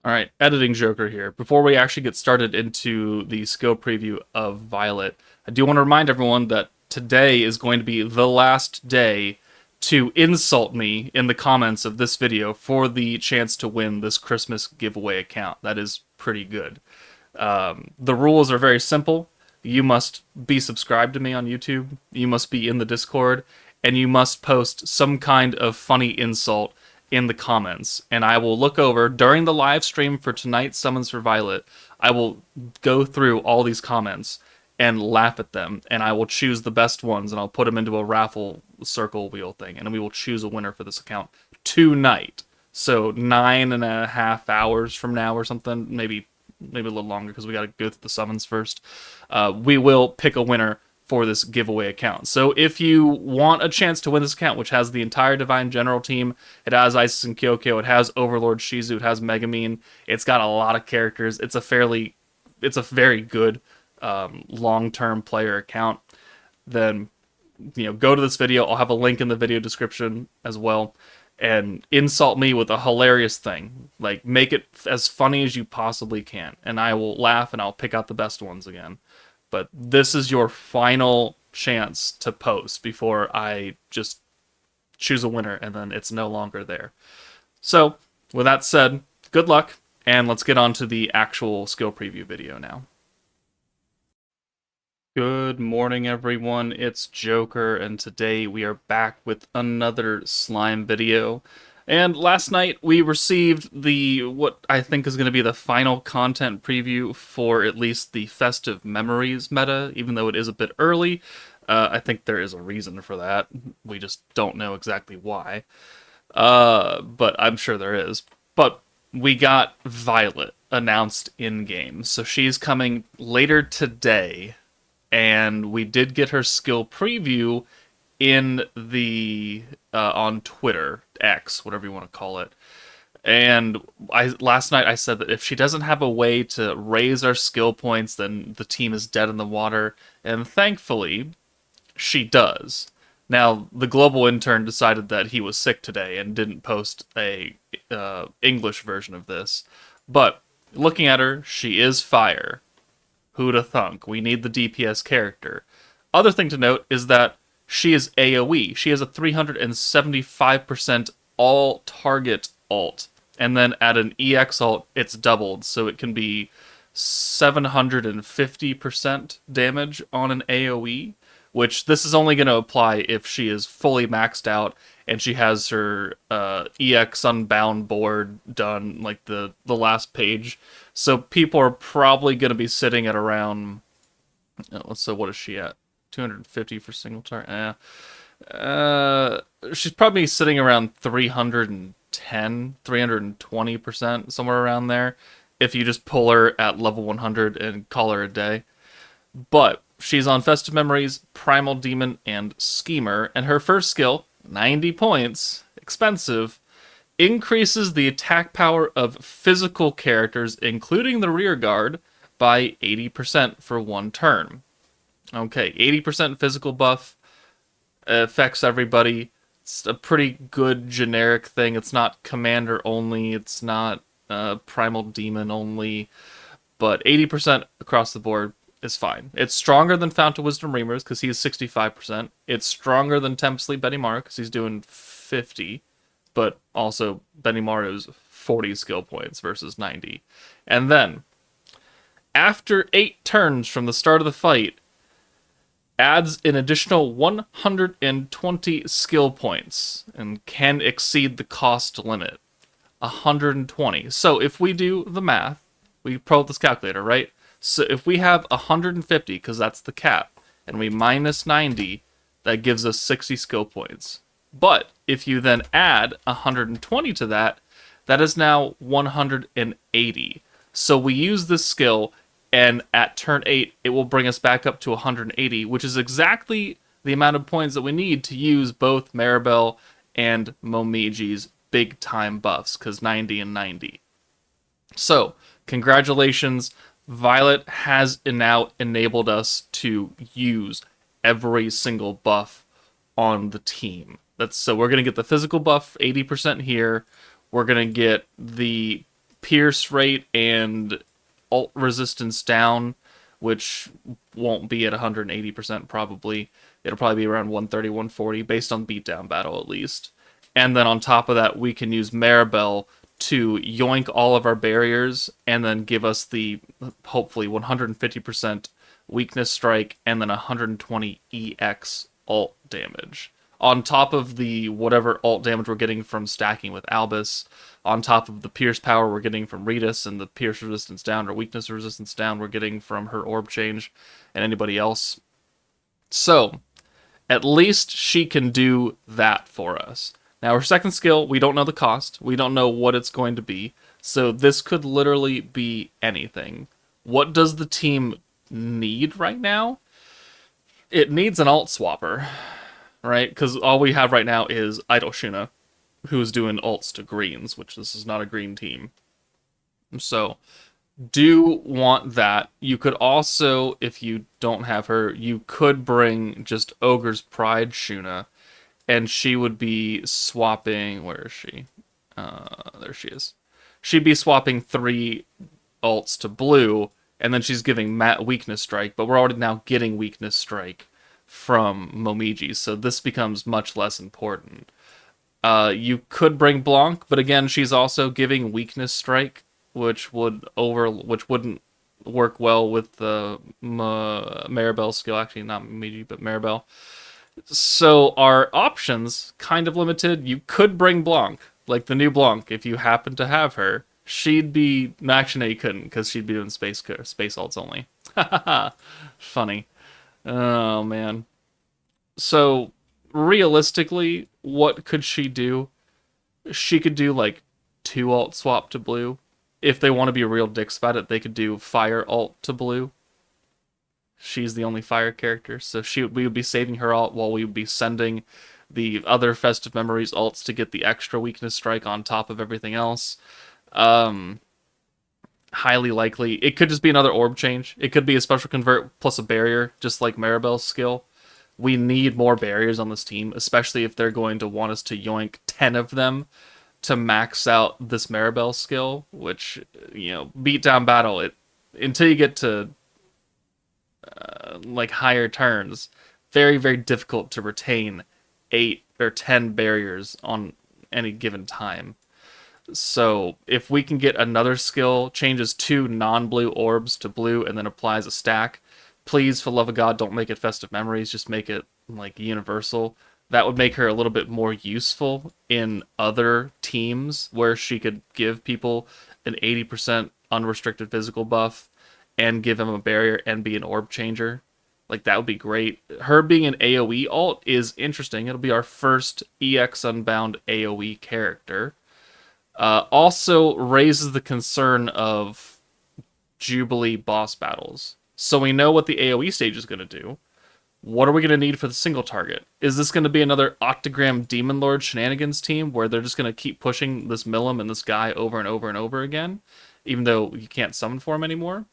All right, editing Joker here. Before we actually get started into the skill preview of Violet, I do want to remind everyone that today is going to be the last day to insult me in the comments of this video for the chance to win this Christmas giveaway account. That is pretty good. The rules are very simple. You must be subscribed to me on YouTube, you must be in the Discord, and you must post some kind of funny insult in the comments. And I will look over during the live stream for tonight's Summons for Violet. I will go through all these comments and laugh at them, and I will choose the best ones, and I'll put them into a raffle circle wheel thing, and we will choose a winner for this account tonight. So 9.5 hours from now or something, maybe a little longer because we got to go through the summons first. We will pick a winner for this giveaway account. So if you want a chance to win this account, which has the entire Divine General team, it has Isis and Kyoko, it has Overlord Shizu, it has Megumin, it's got a lot of characters. It's a very good long-term player account. Then go to this video. I'll have a link in the video description as well, and insult me with a hilarious thing. Like, make it as funny as you possibly can, and I will laugh and I'll pick out the best ones again. But this is your final chance to post before I just choose a winner and then it's no longer there. So, with that said, good luck, and let's get on to the actual skill preview video now. Good morning, everyone. It's Joker, and today we are back with another slime video. And last night we received what I think is going to be the final content preview for at least the Festive Memories meta, even though it is a bit early. I think there is a reason for that. We just don't know exactly why. But I'm sure there is. But we got Violet announced in-game, so she's coming later today. And we did get her skill preview in the on Twitter, X, whatever you want to call it. And last night I said that if she doesn't have a way to raise our skill points, then the team is dead in the water. And thankfully, she does. Now, the global intern decided that he was sick today and didn't post a English version of this. But looking at her, she is fire. Who'da thunk? We need the DPS character. Other thing to note is that she is AoE. She has a 375% all target ult. And then at an EX ult, it's doubled. So it can be 750% damage on an AoE. Which this is only going to apply if she is fully maxed out and she has her EX Unbound board done, like the last page. So people are probably going to be sitting at around, let's say, what is she at? 250 for single target? She's probably sitting around 310, 320%, somewhere around there, if you just pull her at level 100 and call her a day. But she's on Festive Memories, Primal Demon, and Schemer, and her first skill, 90 points, expensive, increases the attack power of physical characters, including the rear guard, by 80% for one turn. Okay, 80% physical buff affects everybody. It's a pretty good generic thing. It's not Commander only, it's not Primal Demon only, but 80% across the board is fine. It's stronger than Fount of Wisdom Reamers because he's 65%. It's stronger than Tempestly Benimaru because he's doing 50, but also Benimaru's 40 skill points versus 90. And then, after 8 turns from the start of the fight, adds an additional 120 skill points and can exceed the cost limit. 120. So if we do the math, we pull up this calculator, right? So if we have 150, because that's the cap, and we minus 90, that gives us 60 skill points. But if you then add 120 to that, that is now 180. So we use this skill, and at turn 8, it will bring us back up to 180, which is exactly the amount of points that we need to use both Maribel and Momiji's big time buffs, because 90 and 90. So, congratulations. Violet has now enabled us to use every single buff on the team. So we're going to get the physical buff 80% here. We're going to get the pierce rate and ult resistance down, which won't be at 180% probably. It'll probably be around 130, 140 based on beatdown battle at least. And then on top of that, we can use Maribel to yoink all of our barriers and then give us the hopefully 150% weakness strike and then 120 EX ult damage. On top of the whatever ult damage we're getting from stacking with Albus, on top of the pierce power we're getting from Ritas and the pierce resistance down or weakness resistance down we're getting from her orb change and anybody else. So, at least she can do that for us. Now, her second skill, we don't know the cost. We don't know what it's going to be. So this could literally be anything. What does the team need right now? It needs an alt swapper, right? Because all we have right now is Idol Shuna, who's doing ults to greens, which this is not a green team. So, do want that. You could also, if you don't have her, you could bring just Ogre's Pride Shuna, and she would be swapping. Where is she? There she is. She'd be swapping 3 ults to blue, and then she's giving Matt Weakness Strike, but we're already now getting Weakness Strike from Momiji, so this becomes much less important. You could bring Blanc, but again, she's also giving Weakness Strike, which wouldn't work well with the Maribel skill. Actually, not Momiji, but Maribel. So our options kind of limited. You could bring Blanc, like the new Blanc, if you happen to have her. She'd be... Actually, no, you couldn't, because she'd be doing space ults only. Funny. Oh, man. So, realistically, what could she do? She could do, like, 2 alt swap to blue. If they want to be real dicks about it, they could do fire alt to blue. She's the only fire character, so we would be saving her alt while we would be sending the other Festive Memories ults to get the extra weakness strike on top of everything else. Highly likely. It could just be another orb change. It could be a special convert plus a barrier, just like Maribel's skill. We need more barriers on this team, especially if they're going to want us to yoink 10 of them to max out this Maribel skill, which, beatdown battle, until you get to like higher turns, very, very difficult to retain 8 or 10 barriers on any given time. So if we can get another skill, changes 2 non-blue orbs to blue and then applies a stack, please, for the love of God, don't make it Festive Memories, just make it like universal. That would make her a little bit more useful in other teams where she could give people an 80% unrestricted physical buff and give him a barrier and be an orb changer. Like, that would be great. Her being an AoE alt is interesting. It'll be our first EX Unbound AoE character. Also raises the concern of Jubilee boss battles. So we know what the AoE stage is going to do. What are we going to need for the single target? Is this going to be another Octagram Demon Lord shenanigans team where they're just going to keep pushing this Milim and this guy over and over and over again, even though you can't summon for him anymore?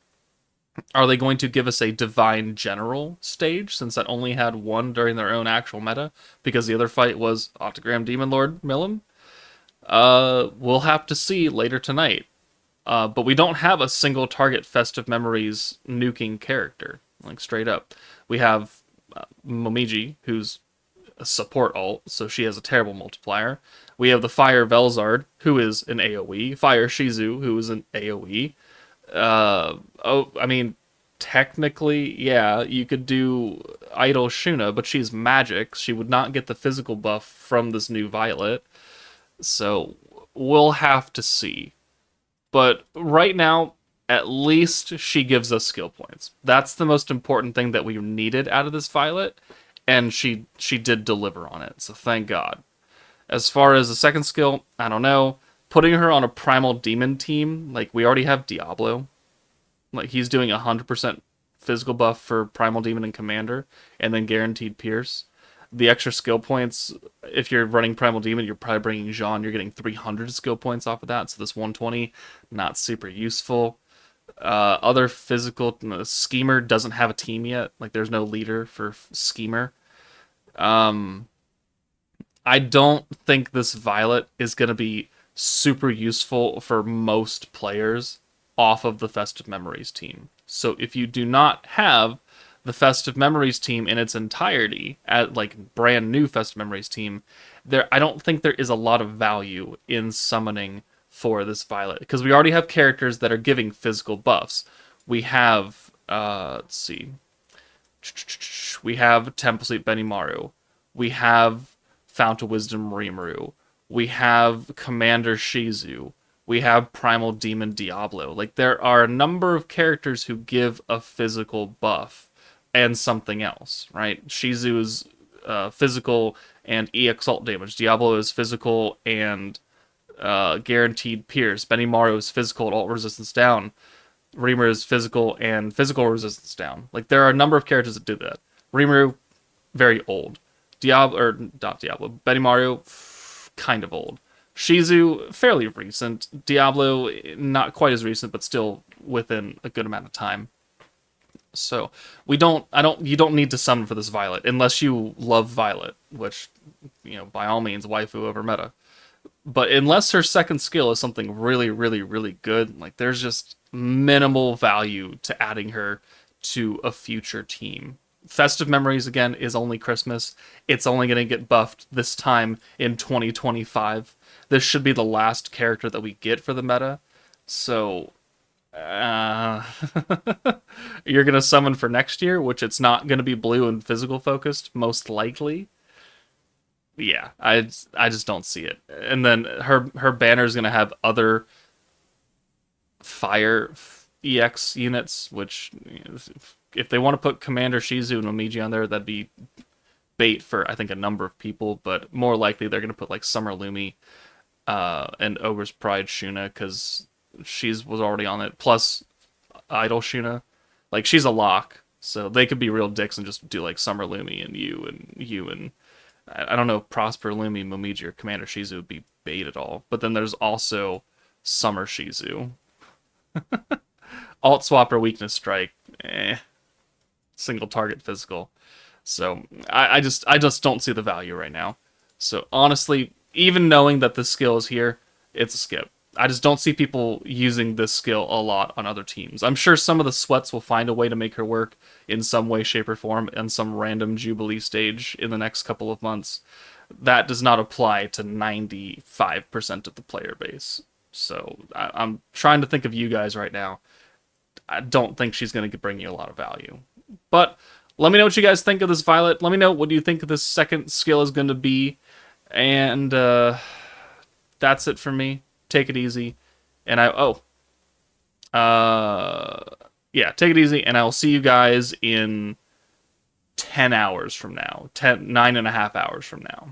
Are they going to give us a Divine General stage, since that only had one during their own actual meta, because the other fight was Octagram Demon Lord Milim? We'll have to see later tonight. But we don't have a single target Festive Memories nuking character, like straight up. We have Momiji, who's a support alt, so she has a terrible multiplier. We have the Fire Velzard, who is an AoE. Fire Shizu, who is an AoE. Technically, yeah, you could do Idol Shuna, but she's magic. She would not get the physical buff from this new Violet. So, we'll have to see. But right now, at least she gives us skill points. That's the most important thing that we needed out of this Violet, and she did deliver on it, so thank God. As far as the second skill, I don't know. Putting her on a Primal Demon team, like, we already have Diablo. Like, he's doing 100% physical buff for Primal Demon and Commander, and then guaranteed Pierce. The extra skill points, if you're running Primal Demon, you're probably bringing Jean, you're getting 300 skill points off of that, so this 120, not super useful. Other physical, Schemer doesn't have a team yet, like there's no leader for Schemer. I don't think this Violet is going to be super useful for most players off of the Festive Memories team. So if you do not have the Festive Memories team in its entirety, at like brand new Festive Memories team, there I don't think there is a lot of value in summoning for this Violet because we already have characters that are giving physical buffs. We have let's see, we have Temple Sleep Benimaru, we have Fount of Wisdom Rimuru, we have Commander Shizu, we have Primal Demon Diablo. Like there are a number of characters who give a physical buff and something else, right? Shizu is physical and EX ult damage. Diablo is physical and guaranteed pierce. Benimaru is physical and ult resistance down. Rimuru is physical and physical resistance down. Like there are a number of characters that do that. Rimuru, very old. Diablo, or not Diablo, Benimaru, kind of old. Shizu, fairly recent. Diablo, not quite as recent, but still within a good amount of time. So you don't need to summon for this Violet unless you love Violet, which, by all means, waifu over meta. But unless her second skill is something really, really, really good, like there's just minimal value to adding her to a future team. Festive Memories, again, is only Christmas. It's only going to get buffed this time in 2025. This should be the last character that we get for the meta. So, you're going to summon for next year, which it's not going to be blue and physical focused, most likely. Yeah, I just don't see it. And then her banner is going to have other fire EX units, which if they want to put Commander Shizu and Momiji on there, that'd be bait for, I think, a number of people, but more likely they're going to put like Summer Lumi and Ogre's Pride Shuna, because was already on it, plus Idol Shuna. Like, she's a lock, so they could be real dicks and just do like Summer Lumi and you and I don't know if Prosper Lumi, Momiji, or Commander Shizu would be bait at all. But then there's also Summer Shizu. Alt swap or weakness strike, single target physical. So I just don't see the value right now. So honestly, even knowing that this skill is here, it's a skip. I just don't see people using this skill a lot on other teams. I'm sure some of the sweats will find a way to make her work in some way, shape, or form in some random Jubilee stage in the next couple of months. That does not apply to 95% of the player base. So I'm trying to think of you guys right now. I don't think she's going to bring you a lot of value. But let me know what you guys think of this Violet. Let me know what do you think this second skill is going to be. And that's it for me. Take it easy. And take it easy. And I will see you guys in 10 hours from now. 9.5 hours from now.